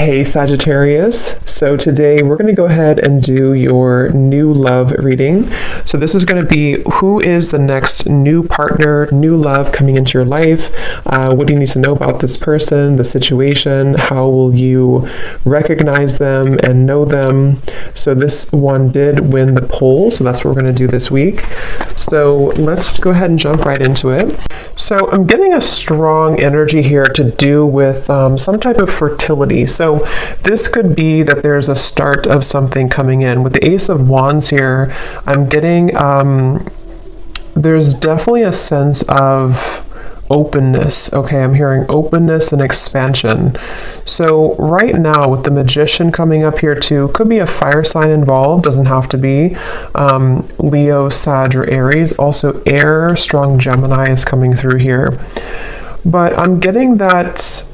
Hey Sagittarius, so today we're going to go ahead and do your new love reading. So this is going to be who is the next new partner, new love coming into your life. What do you need to know about this person, the situation? How will you recognize them and know them? So this one did win the poll, so that's what we're going to do this week. So let's go ahead and jump right into it. So I'm getting a strong energy here to do with some type of fertility. So this could be that there's a start of something coming in. With the Ace of Wands here, I'm getting, there's definitely a sense of openness. Okay, I'm hearing openness and expansion. So right now with the Magician coming up here too, could be a fire sign involved, doesn't have to be. Leo, Sag, or Aries. Also air, strong Gemini is coming through here. But I'm getting that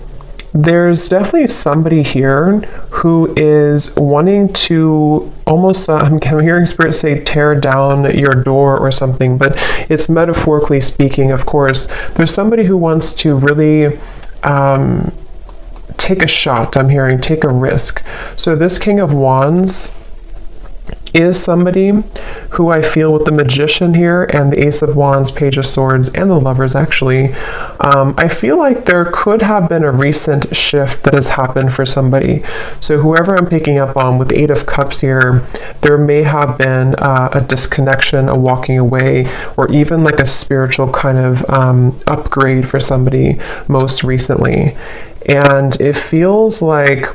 there's definitely somebody here who is wanting to almost, I'm hearing Spirit say tear down your door or something, but it's metaphorically speaking, of course. There's somebody who wants to really take a shot, I'm hearing, take a risk. So this King of Wands is somebody who I feel with the Magician here and the Ace of Wands, Page of Swords, and the Lovers actually, I feel like there could have been a recent shift that has happened for somebody. So whoever I'm picking up on with the Eight of Cups here, there may have been a disconnection, a walking away, or even like a spiritual kind of upgrade for somebody most recently. And it feels like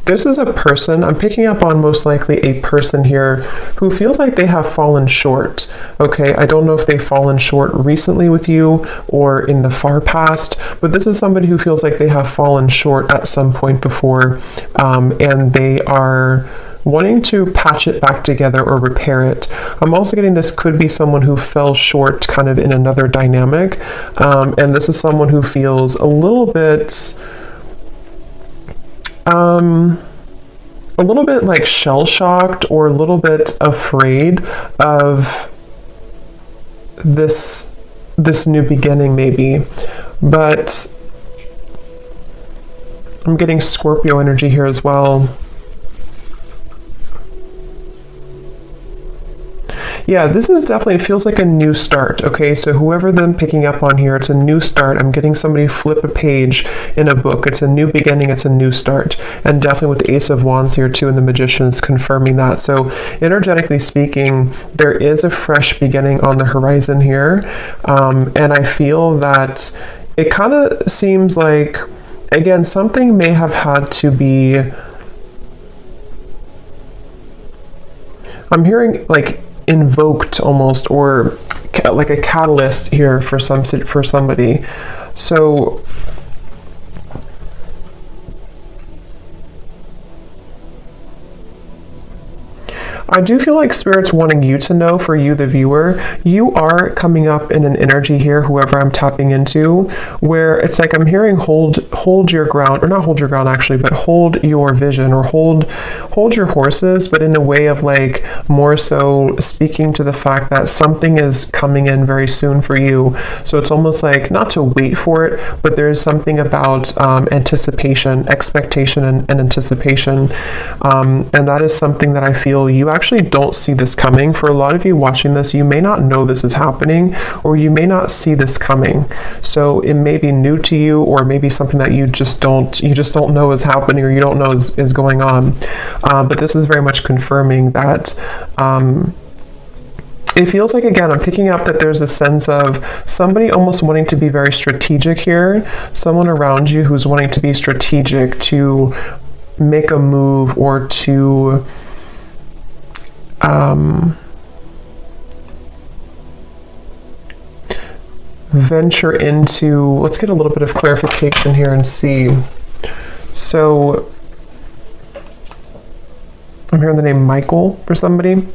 this is a person, I'm picking up on most likely a person here who feels like they have fallen short. Okay, I don't know if they've fallen short recently with you or in the far past, but this is somebody who feels like they have fallen short at some point before, and they are wanting to patch it back together or repair it. I'm also getting this could be someone who fell short kind of in another dynamic, and this is someone who feels a little bit like shell-shocked or a little bit afraid of this new beginning maybe. But I'm getting Scorpio energy here as well. Yeah, this is definitely, it feels like a new start. Okay, so whoever I'm picking up on here, it's a new start. I'm getting somebody flip a page in a book. It's a new beginning, it's a new start. And definitely with the Ace of Wands here too, and the Magician is confirming that. So energetically speaking, there is a fresh beginning on the horizon here. And I feel that it kind of seems like, again, something may have had to be, I'm hearing like invoked almost, or like a catalyst here for somebody. So I do feel like Spirit's wanting you to know, for you, the viewer, you are coming up in an energy here, whoever I'm tapping into, where it's like I'm hearing hold your ground, or not hold your ground actually, but hold your vision, or hold your horses, but in a way of like more so speaking to the fact that something is coming in very soon for you. So it's almost like not to wait for it, but there's something about anticipation, expectation, and anticipation. And that is something that I feel you actually don't see this coming. For a lot of you watching this, you may not know this is happening, or you may not see this coming. So it may be new to you, or maybe something that you just don't know is happening, or you don't know is going on. But this is very much confirming that it feels like, again, I'm picking up that there's a sense of somebody almost wanting to be very strategic here, someone around you who's wanting to be strategic, to make a move, or to venture into, let's get a little bit of clarification here and see. So I'm hearing the name Michael for somebody.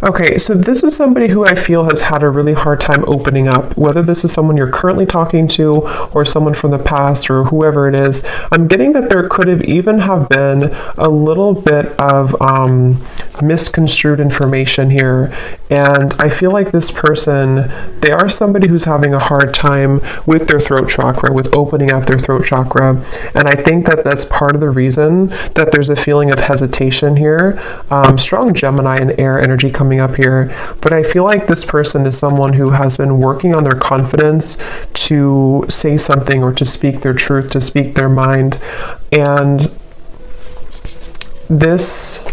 Okay, so this is somebody who I feel has had a really hard time opening up, whether this is someone you're currently talking to or someone from the past or whoever it is. I'm getting that there could have even have been a little bit of misconstrued information here. And I feel like this person, they are somebody who's having a hard time with their throat chakra, with opening up their throat chakra. And I think that that's part of the reason that there's a feeling of hesitation here. Strong Gemini and air energy coming up here. But I feel like this person is someone who has been working on their confidence to say something or to speak their truth, to speak their mind. And this...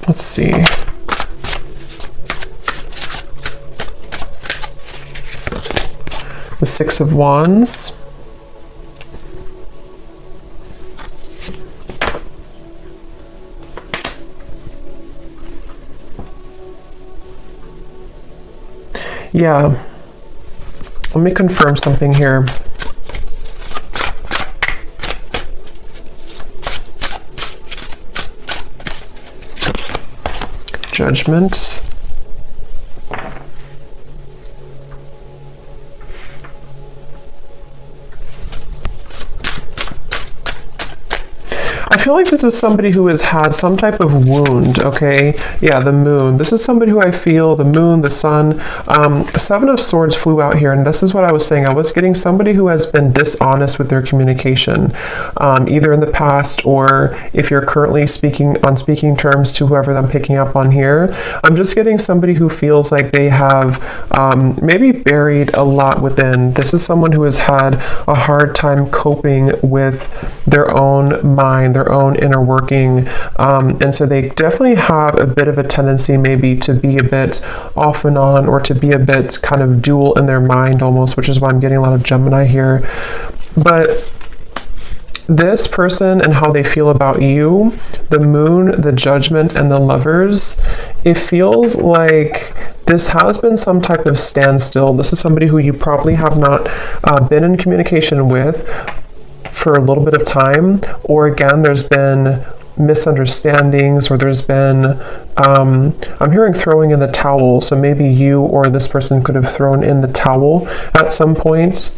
Let's see. The Six of Wands. Yeah. Let me confirm something here. Judgment. I feel like this is somebody who has had some type of wound, okay? Yeah, the moon. This is somebody who I feel, the moon, the sun. Seven of Swords flew out here, and this is what I was saying. I was getting somebody who has been dishonest with their communication, either in the past or if you're currently speaking terms to whoever I'm picking up on here. I'm just getting somebody who feels like they have maybe buried a lot within. This is someone who has had a hard time coping with their own mind, their own inner working, and so they definitely have a bit of a tendency maybe to be a bit off and on, or to be a bit kind of dual in their mind almost, which is why I'm getting a lot of Gemini here. But this person and how they feel about you, the moon, the judgment, and the lovers, it feels like this has been some type of standstill. This is somebody who you probably have not been in communication with for a little bit of time, or again, there's been misunderstandings, or there's been I'm hearing throwing in the towel. So maybe you or this person could have thrown in the towel at some point.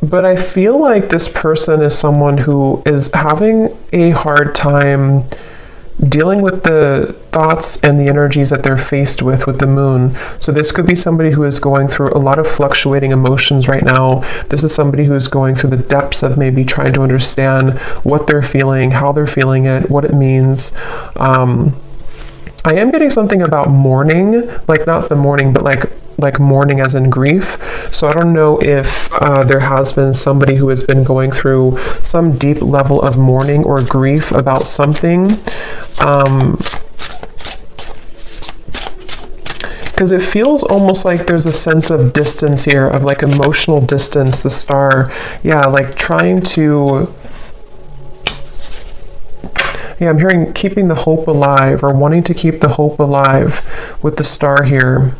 But I feel like this person is someone who is having a hard time dealing with the thoughts and the energies that they're faced with the moon. So this could be somebody who is going through a lot of fluctuating emotions right now. This is somebody who is going through the depths of maybe trying to understand what they're feeling, how they're feeling it, what it means. I am getting something about mourning, like not the mourning, but like mourning as in grief. So I don't know if there has been somebody who has been going through some deep level of mourning or grief about something. Because it feels almost like there's a sense of distance here, of like emotional distance, the star. Yeah, like trying to... Yeah, I'm hearing keeping the hope alive, or wanting to keep the hope alive with the star here.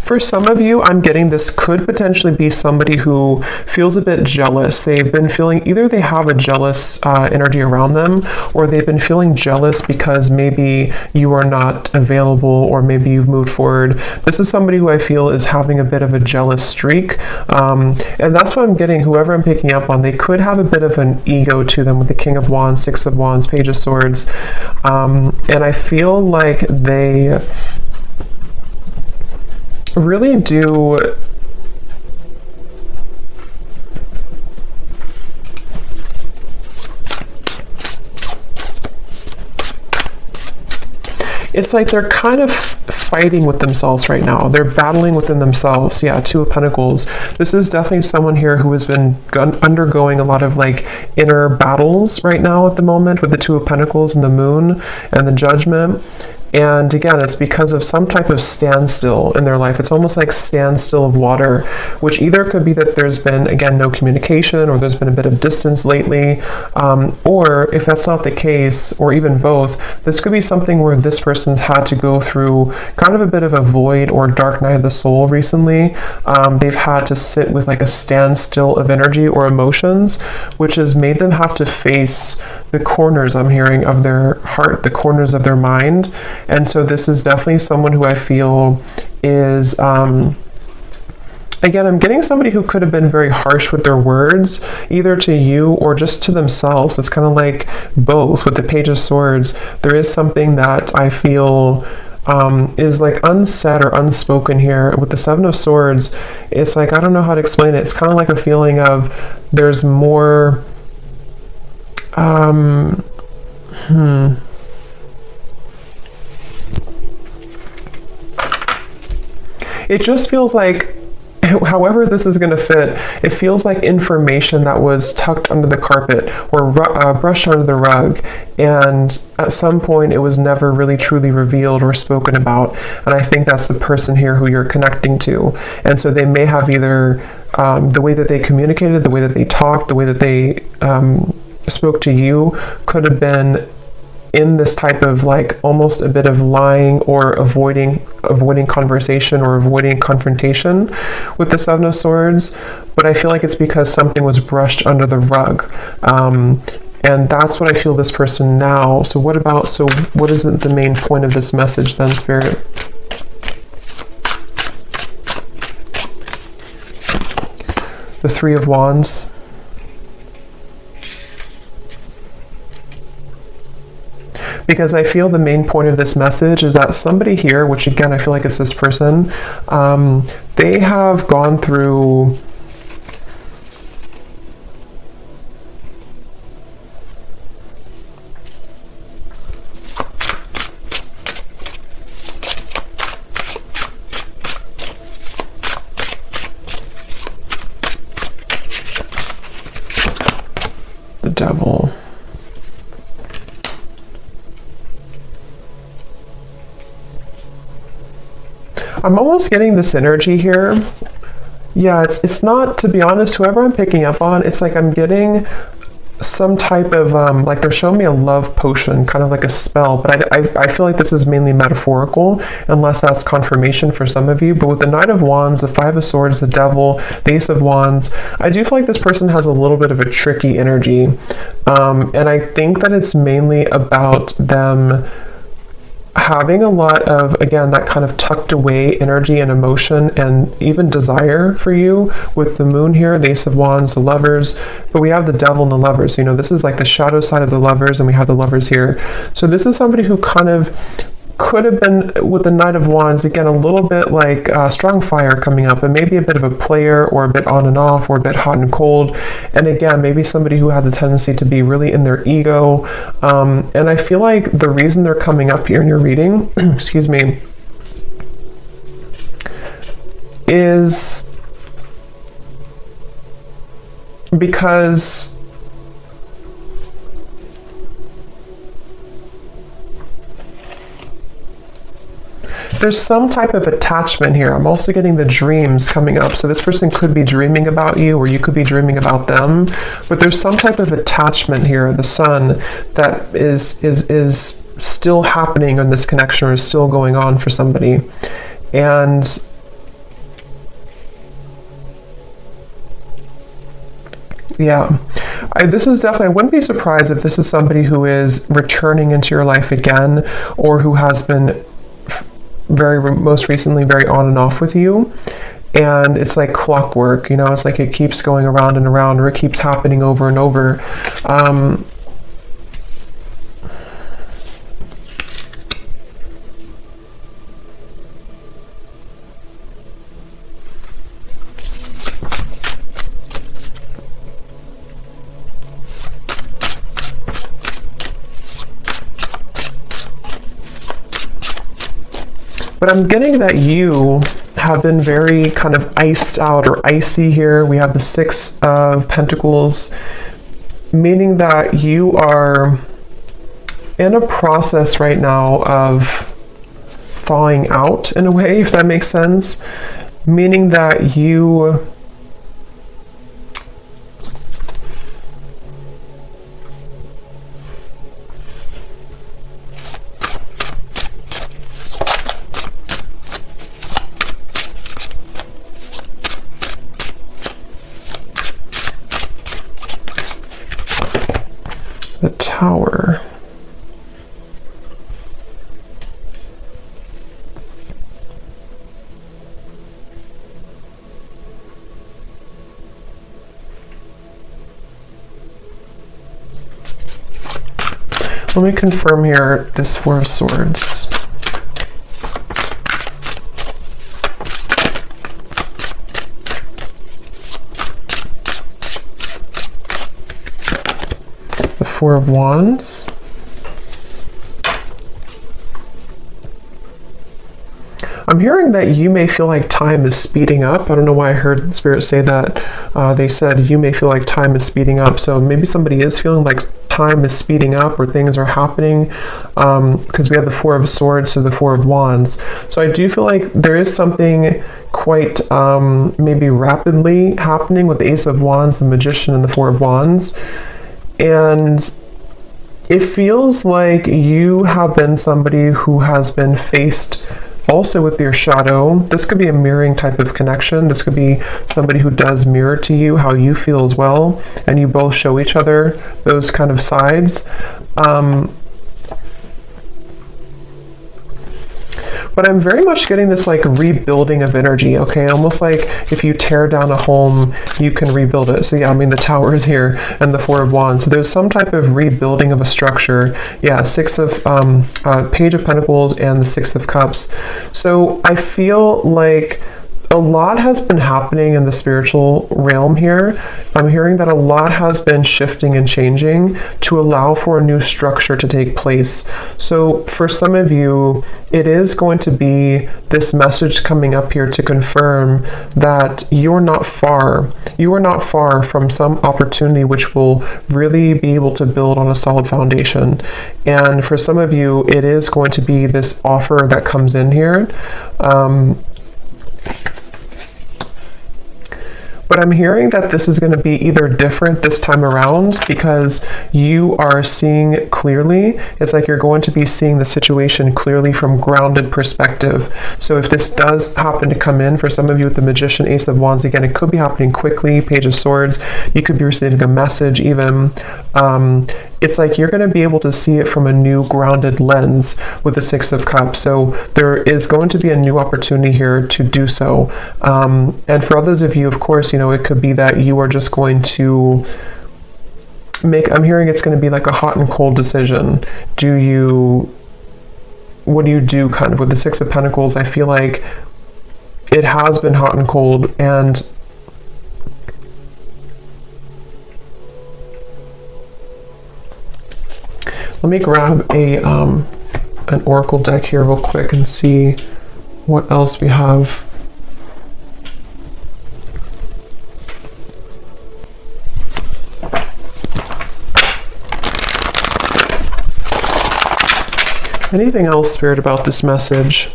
For some of you, I'm getting this could potentially be somebody who feels a bit jealous. They've been feeling, either they have a jealous energy around them, or they've been feeling jealous because maybe you are not available, or maybe you've moved forward. This is somebody who I feel is having a bit of a jealous streak. And that's what I'm getting, whoever I'm picking up on, they could have a bit of an ego to them with the King of Wands, Six of Wands, Page of Swords. And I feel like they really do it's like they're kind of fighting with themselves right now. They're battling within themselves. Yeah, Two of Pentacles. This is definitely someone here who has been undergoing a lot of like inner battles right now at the moment with the Two of Pentacles and the moon and the judgment. And again, it's because of some type of standstill in their life. It's almost like standstill of water, which either could be that there's been, again, no communication, or there's been a bit of distance lately. Or if that's not the case, or even both, this could be something where this person's had to go through kind of a bit of a void or dark night of the soul recently. They've had to sit with like a standstill of energy or emotions, which has made them have to face the corners, I'm hearing, of their heart, the corners of their mind. And so this is definitely someone who I feel is, again, I'm getting somebody who could have been very harsh with their words, either to you or just to themselves. It's kind of like both. With the Page of Swords, there is something that I feel is like unsaid or unspoken here. With the Seven of Swords, it's like, I don't know how to explain it. It's kind of like a feeling of there's more, it just feels like, however this is going to fit, it feels like information that was tucked under the carpet or brushed under the rug, and at some point it was never really truly revealed or spoken about. And I think that's the person here who you're connecting to. And so they may have either the way that they communicated, the way that they talked, the way that they spoke to you could have been in this type of like almost a bit of lying or avoiding conversation or avoiding confrontation with the Seven of Swords. But I feel like it's because something was brushed under the rug. And that's what I feel this person now. So what is the main point of this message then, Spirit? The Three of Wands. Because I feel the main point of this message is that somebody here, which again, I feel like it's this person, they have gone through the Devil. I'm almost getting this energy here. Yeah, it's not, to be honest, whoever I'm picking up on, it's like I'm getting some type of, like they're showing me a love potion, kind of like a spell, but I feel like this is mainly metaphorical, unless that's confirmation for some of you. But with the Knight of Wands, the Five of Swords, the Devil, the Ace of Wands, I do feel like this person has a little bit of a tricky energy. And I think that it's mainly about them having a lot of, again, that kind of tucked away energy and emotion and even desire for you. With the Moon here, the Ace of Wands, the Lovers, but we have the Devil and the Lovers. You know, this is like the shadow side of the Lovers, and we have the Lovers here. So this is somebody who kind of could have been, with the Knight of Wands, again, a little bit like strong fire coming up, and maybe a bit of a player, or a bit on and off, or a bit hot and cold. And again, maybe somebody who had the tendency to be really in their ego. And I feel like the reason they're coming up here in your reading, excuse me, is because there's some type of attachment here. I'm also getting the dreams coming up. So this person could be dreaming about you, or you could be dreaming about them. But there's some type of attachment here, the Sun, that is still happening in this connection, or is still going on for somebody. And yeah, this is definitely, I wouldn't be surprised if this is somebody who is returning into your life again, or who has been most recently very on and off with you. And it's like clockwork, you know, it's like it keeps going around and around, or it keeps happening over and over. But I'm getting that you have been very kind of iced out or icy here. We have the Six of Pentacles, meaning that you are in a process right now of thawing out in a way, if that makes sense, meaning that you the Tower. Let me confirm here this Four of Swords. The Four of Wands. I'm hearing that you may feel like time is speeding up. I don't know why I heard Spirit say that. They said you may feel like time is speeding up. So maybe somebody is feeling like time is speeding up or things are happening, because we have the Four of Swords to the Four of Wands. So I do feel like there is something quite maybe rapidly happening with the Ace of Wands, the Magician, and the Four of Wands. And it feels like you have been somebody who has been faced also with your shadow. This could be a mirroring type of connection. This could be somebody who does mirror to you how you feel as well, and you both show each other those kind of sides. But I'm very much getting this like rebuilding of energy, okay? Almost like if you tear down a home, you can rebuild it. So yeah, I mean, the Tower is here and the Four of Wands. So there's some type of rebuilding of a structure. Yeah, Page of Pentacles and the Six of Cups. So I feel like a lot has been happening in the spiritual realm here. I'm hearing that a lot has been shifting and changing to allow for a new structure to take place. So for some of you, it is going to be this message coming up here to confirm that you're not far. You are not far from some opportunity which will really be able to build on a solid foundation. And for some of you, it is going to be this offer that comes in here. But I'm hearing that this is going to be either different this time around because you are seeing clearly. It's like you're going to be seeing the situation clearly from grounded perspective. So if this does happen to come in for some of you with the Magician, Ace of Wands, again, it could be happening quickly, Page of Swords. You could be receiving a message even. It's like you're going to be able to see it from a new grounded lens with the Six of Cups. So there is going to be a new opportunity here to do so. And for others of you, of course, you know, it could be that you are just going to I'm hearing it's going to be like a hot and cold decision. What do you do kind of with the Six of Pentacles? I feel like it has been hot and cold, and let me grab an oracle deck here real quick and see what else we have. Anything else, Spirit, about this message?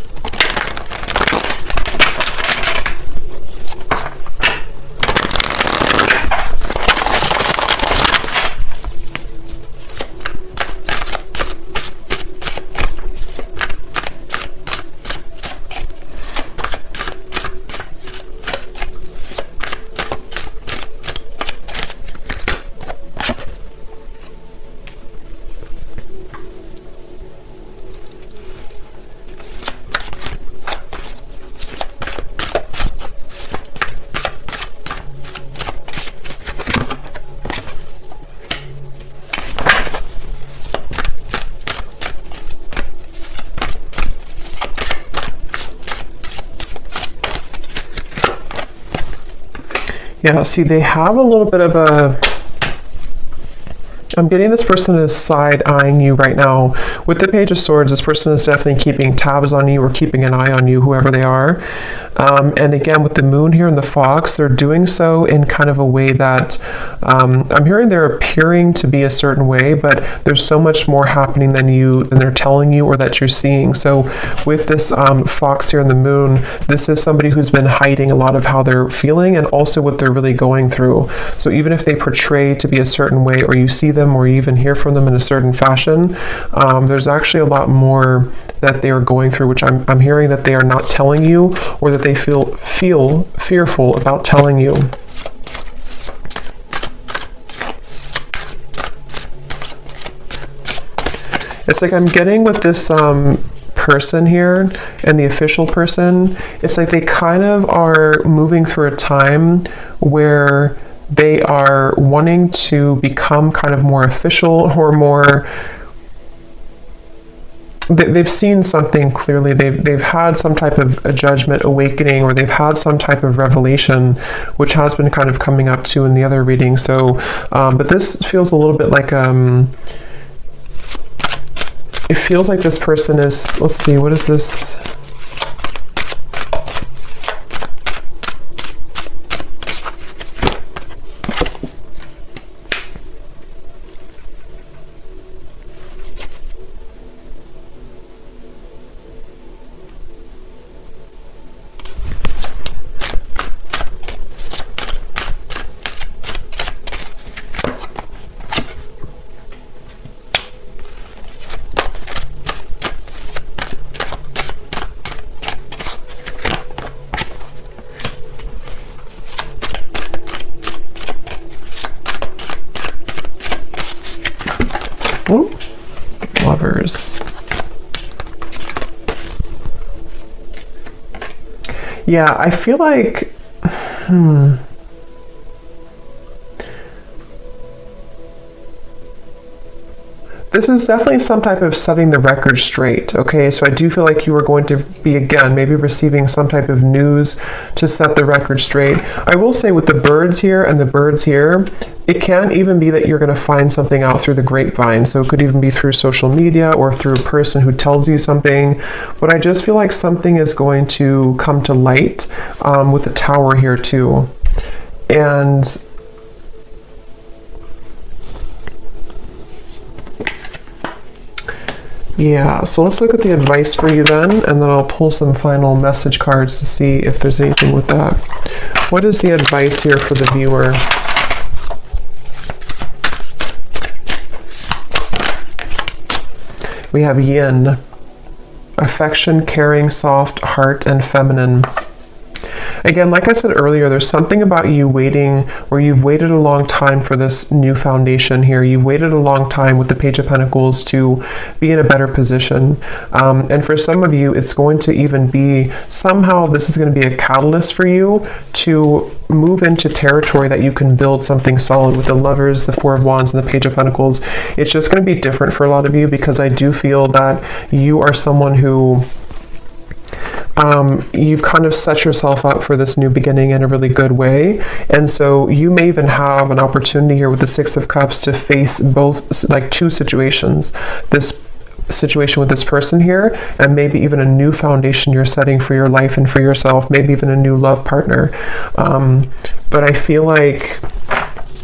Yeah, see, they have a little bit of I'm getting this person is side-eyeing you right now. With the Page of Swords, this person is definitely keeping tabs on you or keeping an eye on you, whoever they are. And again, with the moon here and the fox, they're doing so in kind of a way that I'm hearing they're appearing to be a certain way, but there's so much more happening than they're telling you or that you're seeing. So with this fox here and the moon, this is somebody who's been hiding a lot of how they're feeling and also what they're really going through. So even if they portray to be a certain way, or you see them or you even hear from them in a certain fashion, there's actually a lot more that they are going through, which I'm hearing that they are not telling you, or that they feel fearful about telling you. It's like I'm getting with this person here and the official person, it's like they kind of are moving through a time where they are wanting to become kind of more official or more. They've seen something clearly. They've had some type of a judgment awakening, or they've had some type of revelation, which has been kind of coming up too in the other reading. So, but this feels a little bit like it feels like this person is. Let's see, what is this? Ooh, Lovers. Yeah, I feel like, this is definitely some type of setting the record straight, okay? So I do feel like you are going to be, again, maybe receiving some type of news to set the record straight. I will say with the birds here and the birds here, it can even be that you're going to find something out through the grapevine. So it could even be through social media or through a person who tells you something. But I just feel like something is going to come to light with the tower here too. And yeah, so let's look at the advice for you then, and then I'll pull some final message cards to see if there's anything with that. What is the advice here for the viewer? We have yin, affection, caring, soft, heart, and feminine. Again, like I said earlier, there's something about you waiting, or you've waited a long time for this new foundation here. You've waited a long time with the Page of Pentacles to be in a better position. And for some of you, it's going to even be, somehow this is going to be a catalyst for you to move into territory that you can build something solid with the Lovers, the Four of Wands, and the Page of Pentacles. It's just going to be different for a lot of you, because I do feel that you are someone who you've kind of set yourself up for this new beginning in a really good way. And so you may even have an opportunity here with the Six of Cups to face both, like two situations. This situation with this person here, and maybe even a new foundation you're setting for your life and for yourself, maybe even a new love partner. But I feel like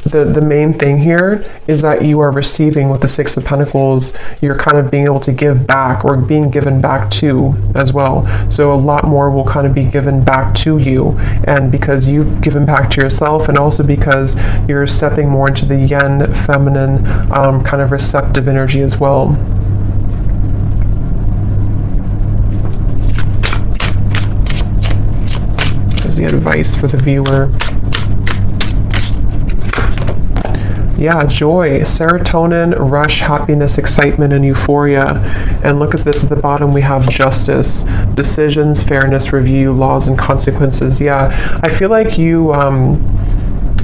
the main thing here is that you are receiving with the Six of Pentacles. You're kind of being able to give back, or being given back to as well. So a lot more will kind of be given back to you, and because you've given back to yourself, and also because you're stepping more into the yin, feminine, kind of receptive energy as well. There's the advice for the viewer. Yeah, joy, serotonin, rush, happiness, excitement, and euphoria. And look at this at the bottom, we have justice, decisions, fairness, review, laws, and consequences. Yeah, I feel like you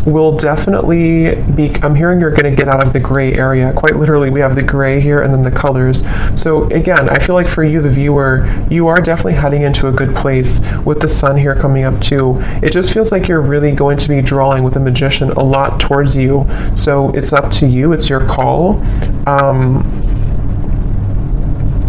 will definitely be, I'm hearing you're going to get out of the gray area. Quite literally, we have the gray here and then the colors. So again, I feel like for you, the viewer, you are definitely heading into a good place with the sun here coming up too. It just feels like you're really going to be drawing with the Magician a lot towards you. So it's up to you. It's your call.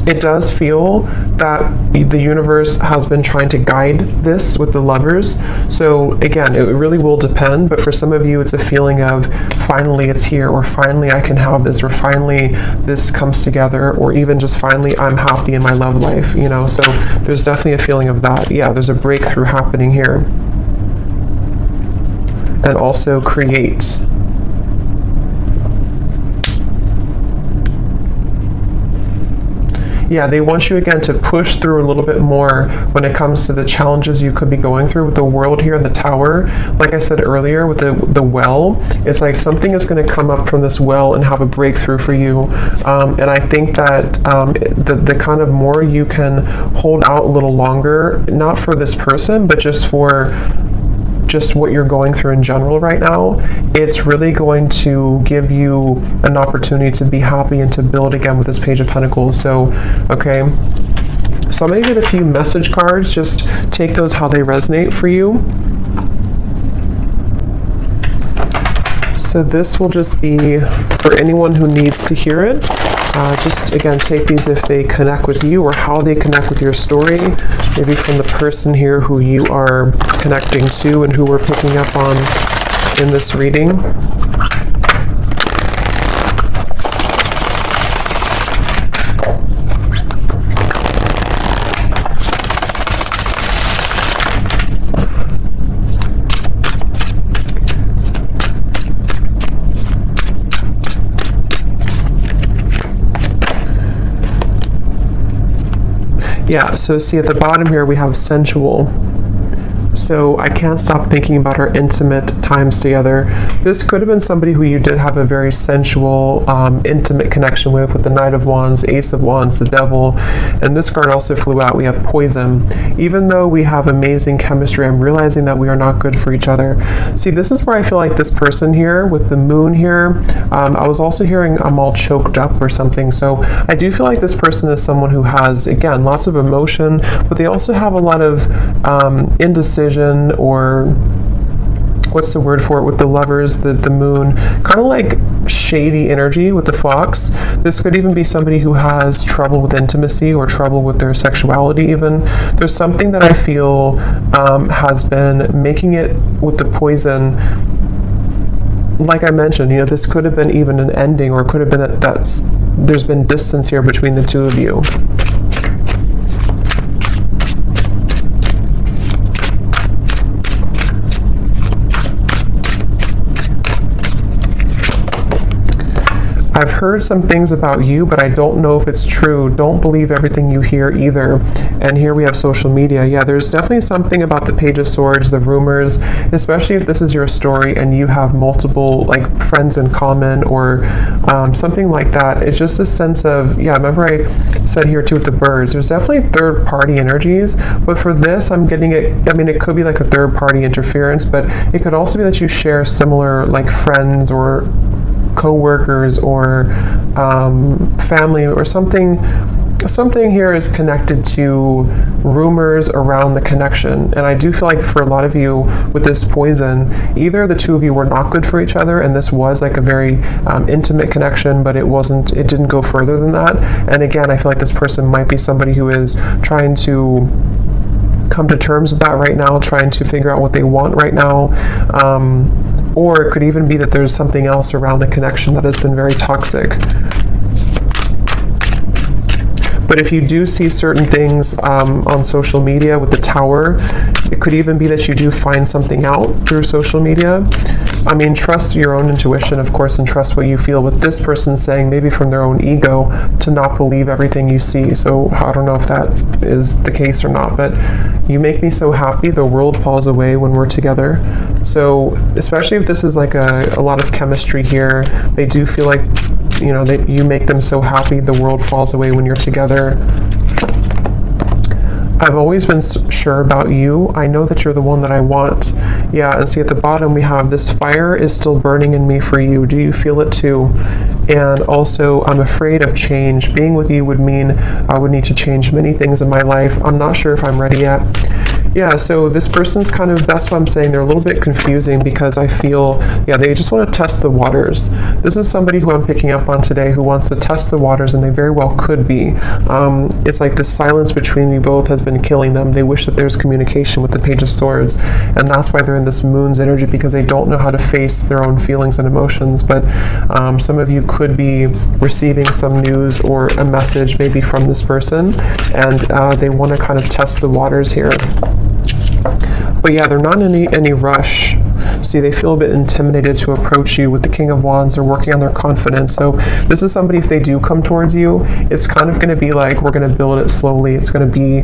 it does feel that the universe has been trying to guide this with the Lovers. So again, it really will depend, but for some of you, it's a feeling of finally it's here, or finally I can have this, or finally this comes together, or even just finally I'm happy in my love life, you know? So there's definitely a feeling of that. Yeah, there's a breakthrough happening here. And also create. Yeah, they want you again to push through a little bit more when it comes to the challenges you could be going through with the World here in the Tower. Like I said earlier, with the well, it's like something is going to come up from this well and have a breakthrough for you. And I think that the kind of more you can hold out a little longer, not for this person, but just for what you're going through in general right now, it's really going to give you an opportunity to be happy and to build again with this Page of Pentacles. So, okay. So I'm going to get a few message cards. Just take those how they resonate for you. So this will just be for anyone who needs to hear it. Just again, take these if they connect with you or how they connect with your story. Maybe from the person here who you are connecting to and who we're picking up on in this reading. Yeah, so see at the bottom here we have sensual. So I can't stop thinking about our intimate times together. This could have been somebody who you did have a very sensual, intimate connection with the Knight of Wands, Ace of Wands, the Devil. And this card also flew out. We have poison. Even though we have amazing chemistry, I'm realizing that we are not good for each other. See, this is where I feel like this person here with the moon here, I was also hearing I'm all choked up or something. So I do feel like this person is someone who has, again, lots of emotion, but they also have a lot of indecision, or what's the word for it with the Lovers, the moon, kind of like shady energy with the Fox. This could even be somebody who has trouble with intimacy or trouble with their sexuality even. There's something that I feel has been making it with the poison. Like I mentioned, you know, this could have been even an ending, or it could have been that there's been distance here between the two of you. I've heard some things about you, but I don't know if it's true. Don't believe everything you hear either. And here we have social media. Yeah, there's definitely something about the Page of Swords, the rumors, especially if this is your story and you have multiple like friends in common or something like that. It's just a sense of, yeah, remember I said here too with the birds, there's definitely third party energies, but for this I'm getting it, I mean, it could be like a third party interference, but it could also be that you share similar like friends or co-workers or family or something. Something here is connected to rumors around the connection. And I do feel like for a lot of you with this poison, either the two of you were not good for each other and this was like a very intimate connection, but it didn't go further than that. And again, I feel like this person might be somebody who is trying to come to terms with that right now, trying to figure out what they want right now. Or it could even be that there's something else around the connection that has been very toxic. But if you do see certain things on social media with the Tower, it could even be that you do find something out through social media. I mean, trust your own intuition, of course, and trust what you feel. With this person saying, maybe from their own ego, to not believe everything you see. So I don't know if that is the case or not, but you make me so happy, the world falls away when we're together. So especially if this is like a lot of chemistry here, they do feel like, you know, that you make them so happy, the world falls away when you're together. I've always been sure about you. I know that you're the one that I want. Yeah, and see at the bottom we have this fire is still burning in me for you. Do you feel it too? And also, I'm afraid of change. Being with you would mean I would need to change many things in my life. I'm not sure if I'm ready yet. Yeah, so this person's kind of, that's what I'm saying, they're a little bit confusing because I feel, yeah, they just want to test the waters. This is somebody who I'm picking up on today who wants to test the waters, and they very well could be. It's like the silence between you both has been killing them. They wish that there's communication with the Page of Swords, and that's why they're in this Moon's energy, because they don't know how to face their own feelings and emotions. But some of you could be receiving some news or a message maybe from this person, and they want to kind of test the waters here. But yeah, they're not in any rush. See, they feel a bit intimidated to approach you with the King of Wands. They're working on their confidence. So this is somebody, if they do come towards you, it's kind of going to be like, we're going to build it slowly. It's going to be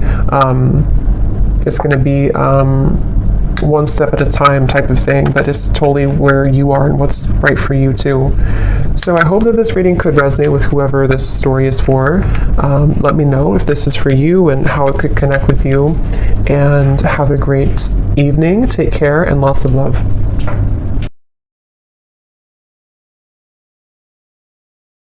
one step at a time type of thing, but it's totally where you are and what's right for you too. So I hope that this reading could resonate with whoever this story is for. Let me know if this is for you and how it could connect with you, and have a great evening. Take care and lots of love.